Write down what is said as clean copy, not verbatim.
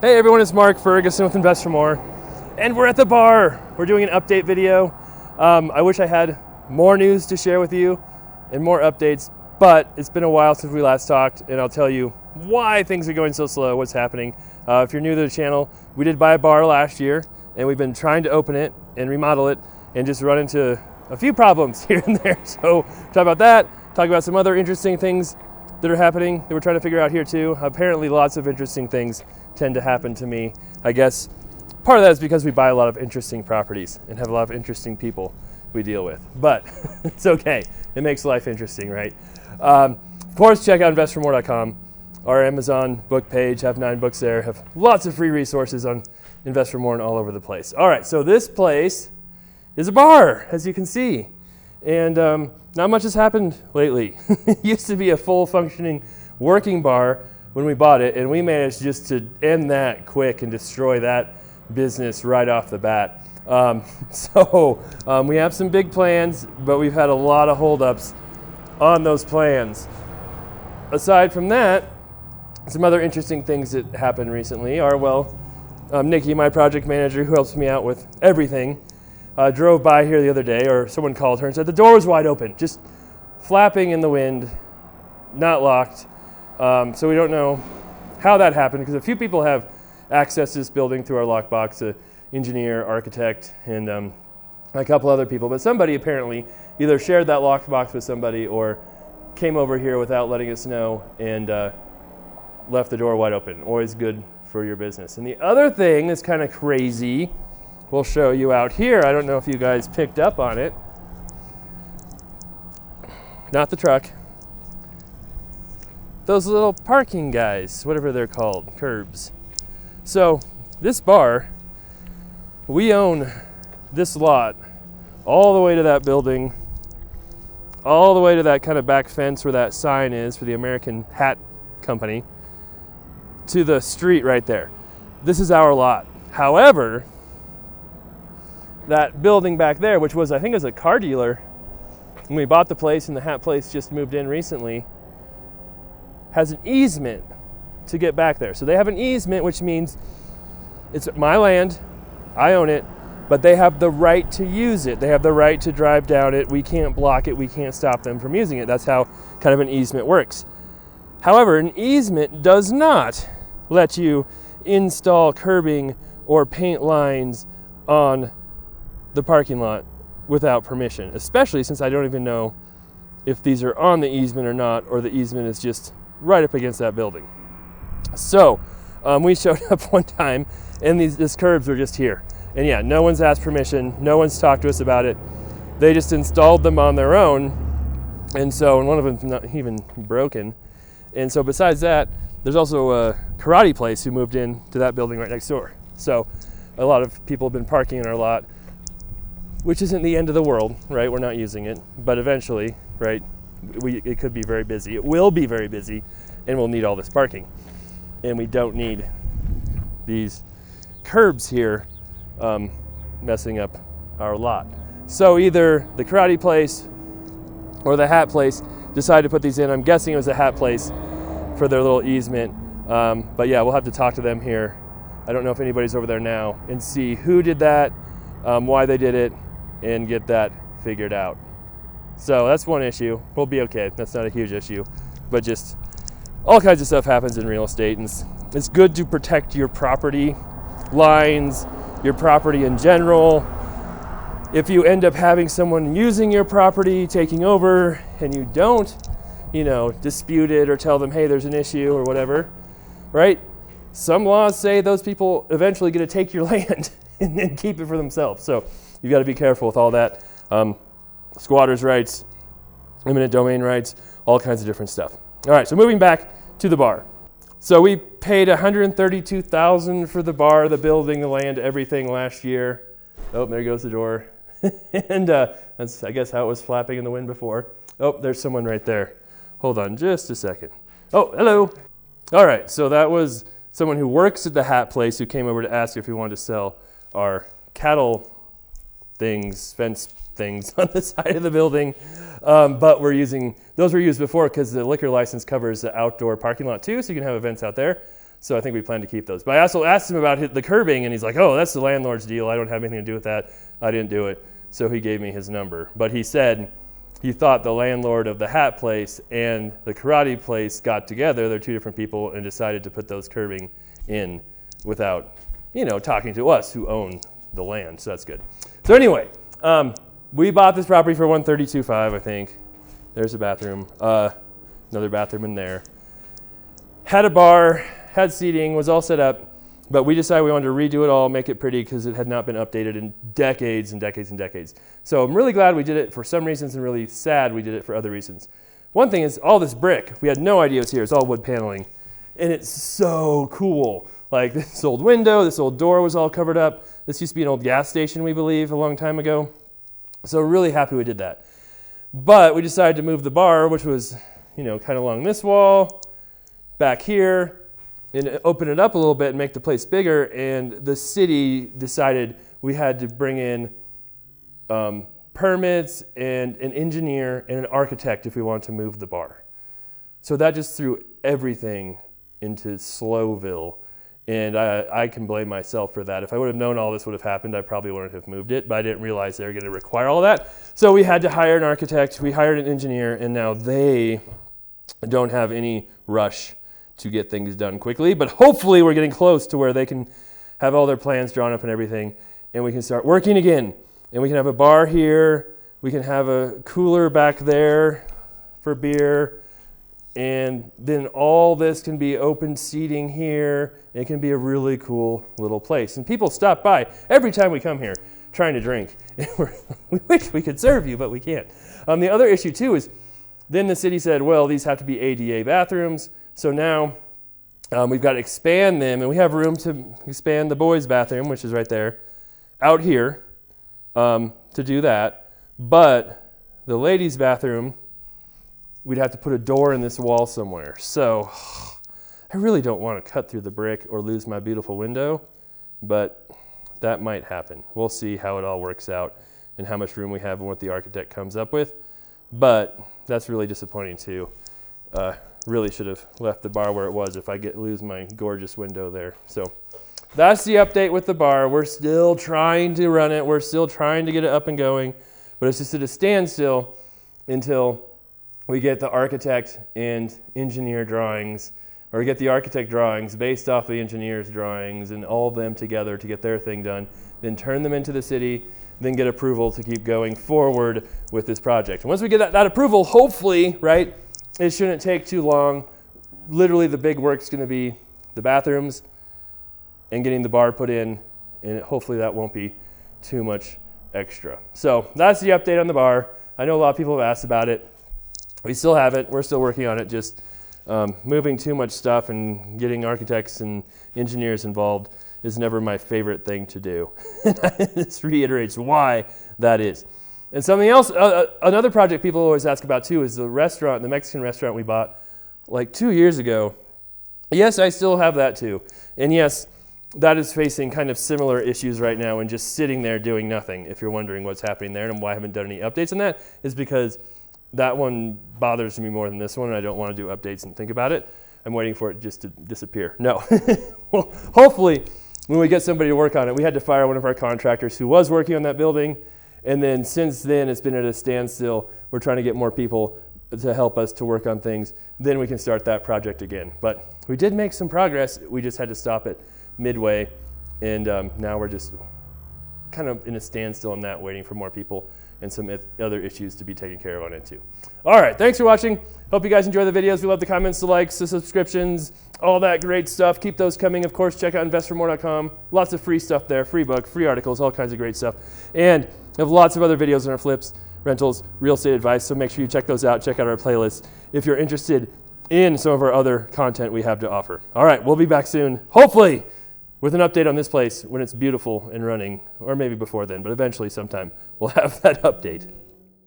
Hey everyone, it's Mark Ferguson with Invest for More, and we're at the bar. We're doing an update video. I wish I had more news to share with you and more updates, but it's been a while since we last talked, and I'll tell you why things are going so slow, what's happening. If you're new to the channel, we did buy a bar last year, and we've been trying to open it and remodel it, and just run into a few problems here and there. So talk about that, talk about some other interesting things that are happening that we're trying to figure out here too. Apparently lots of interesting things tend to happen to me. I guess part of that is because we buy a lot of interesting properties and have a lot of interesting people we deal with, but it's okay. It makes life interesting, right? Of course, check out investformore.com, our Amazon book page, have 9 books there, have lots of free resources on Invest for More and all over the place. All right, so this place is a bar, as you can see, and not much has happened lately. It used to be a full functioning working bar when we bought it, and we managed just to end that quick and destroy that business right off the bat. We have some big plans, but we've had a lot of holdups on those plans. Aside from that, some other interesting things that happened recently are, Nikki, my project manager who helps me out with everything, drove by here the other day, or someone called her and said the door was wide open, just flapping in the wind, not locked. So we don't know how that happened, because a few people have access to this building through our lockbox, an engineer, architect, and a couple other people. But somebody apparently either shared that lockbox with somebody or came over here without letting us know and left the door wide open. Always good for your business. And the other thing that's kind of crazy, we'll show you out here. I don't know if you guys picked up on it. Not the truck. Those little parking guys, whatever they're called, curbs. So this bar, we own this lot all the way to that building, all the way to that kind of back fence where that sign is for the American Hat Company, to the street right there. This is our lot. However, that building back there, which was, I think, it was a car dealer when we bought the place, and the hat place just moved in recently, has an easement to get back there. So they have an easement, which means it's my land, I own it, but they have the right to use it. They have the right to drive down it. We can't block it. We can't stop them from using it. That's how kind of an easement works. However, an easement does not let you install curbing or paint lines on the parking lot without permission, especially since I don't even know if these are on the easement or not, or the easement is just right up against that building. So we showed up one time, and these curbs were just here. And yeah, no one's asked permission. No one's talked to us about it. They just installed them on their own. And one of them's not even broken. And so besides that, there's also a karate place who moved in to that building right next door. So a lot of people have been parking in our lot, which isn't the end of the world, right? We're not using it, but eventually, right, it could be very busy. It will be very busy, and we'll need all this parking. And we don't need these curbs here messing up our lot. So either the karate place or the hat place decided to put these in. I'm guessing it was the hat place for their little easement. But yeah, we'll have to talk to them here. I don't know if anybody's over there now, and see who did that, why they did it, and get that figured out. So that's one issue. We'll be okay. That's not a huge issue, but just all kinds of stuff happens in real estate, and it's good to protect your property lines, your property in general. If you end up having someone using your property, taking over, and you don't, dispute it or tell them, hey, there's an issue or whatever, right? Some laws say those people eventually get to take your land and keep it for themselves. So you've got to be careful with all that. Squatters' rights, eminent domain rights, all kinds of different stuff. All right, so moving back to the bar. So we paid $132,000 for the bar, the building, the land, everything last year. Oh, there goes the door. And that's, I guess, how it was flapping in the wind before. Oh, there's someone right there. Hold on just a second. Oh, hello. All right, so that was someone who works at the hat place who came over to ask if we wanted to sell our cattle things, fence things on the side of the building. But those were used before because the liquor license covers the outdoor parking lot too, so you can have events out there. So I think we plan to keep those. But I also asked him about the curbing, and he's like, oh, that's the landlord's deal. I don't have anything to do with that. I didn't do it. So he gave me his number. But he said he thought the landlord of the hat place and the karate place got together. They're two different people, and decided to put those curbing in without, talking to us who own the land. So that's good. So anyway, we bought this property for $132,500, I think. There's a bathroom, another bathroom in there. Had a bar, had seating, was all set up, but we decided we wanted to redo it all, make it pretty, because it had not been updated in decades and decades and decades. So I'm really glad we did it for some reasons, and really sad we did it for other reasons. One thing is all this brick. We had no idea it was here. It's all wood paneling, and it's so cool. Like this old window, this old door was all covered up. This used to be an old gas station, we believe, a long time ago. So really happy we did that. But we decided to move the bar, which was, kind of along this wall, back here, and open it up a little bit and make the place bigger. And the city decided we had to bring in permits and an engineer and an architect if we wanted to move the bar. So that just threw everything into Slowville. And I can blame myself for that. If I would have known all this would have happened, I probably wouldn't have moved it, but I didn't realize they were going to require all that. So we had to hire an architect, we hired an engineer, and now they don't have any rush to get things done quickly. But hopefully we're getting close to where they can have all their plans drawn up and everything, and we can start working again. And we can have a bar here, we can have a cooler back there for beer, and then all this can be open seating here. It can be a really cool little place. And people stop by every time we come here trying to drink. We wish we could serve you, but we can't. The other issue too is then the city said, well, these have to be ADA bathrooms. So now we've got to expand them, and we have room to expand the boys' bathroom, which is right there, out here to do that. But the ladies' bathroom, we'd have to put a door in this wall somewhere. So I really don't want to cut through the brick or lose my beautiful window, but that might happen. We'll see how it all works out and how much room we have and what the architect comes up with. But that's really disappointing too. Really should have left the bar where it was if I lose my gorgeous window there. So that's the update with the bar. We're still trying to run it. We're still trying to get it up and going, but it's just at a standstill until we get the architect and engineer drawings, or get the architect drawings based off the engineer's drawings and all of them together to get their thing done, then turn them into the city, then get approval to keep going forward with this project. And once we get that approval, hopefully, right, it shouldn't take too long. Literally the big work's gonna be the bathrooms and getting the bar put in, and hopefully that won't be too much extra. So that's the update on the bar. I know a lot of people have asked about it. We still have it. We're still working on it. Just moving too much stuff and getting architects and engineers involved is never my favorite thing to do. This reiterates why that is. And something else, another project people always ask about too is the restaurant, the Mexican restaurant we bought like 2 years ago. Yes, I still have that too. And yes, that is facing kind of similar issues right now and just sitting there doing nothing. If you're wondering what's happening there and why I haven't done any updates on that, is because that one bothers me more than this one, and I don't want to do updates and think about it. I'm waiting for it just to disappear. No. Well, hopefully, when we get somebody to work on it, we had to fire one of our contractors who was working on that building, and then since then, it's been at a standstill. We're trying to get more people to help us to work on things. Then we can start that project again. But we did make some progress. We just had to stop it midway, and now we're just kind of in a standstill on that, waiting for more people and some other issues to be taken care of on it too. All right, thanks for watching. Hope you guys enjoy the videos. We love the comments, the likes, the subscriptions, all that great stuff. Keep those coming. Of course, check out investformore.com. Lots of free stuff there, free book, free articles, all kinds of great stuff. And we have lots of other videos on our flips, rentals, real estate advice, so make sure you check those out. Check out our playlist if you're interested in some of our other content we have to offer. All right, we'll be back soon, hopefully, with an update on this place when it's beautiful and running, or maybe before then, but eventually sometime we'll have that update.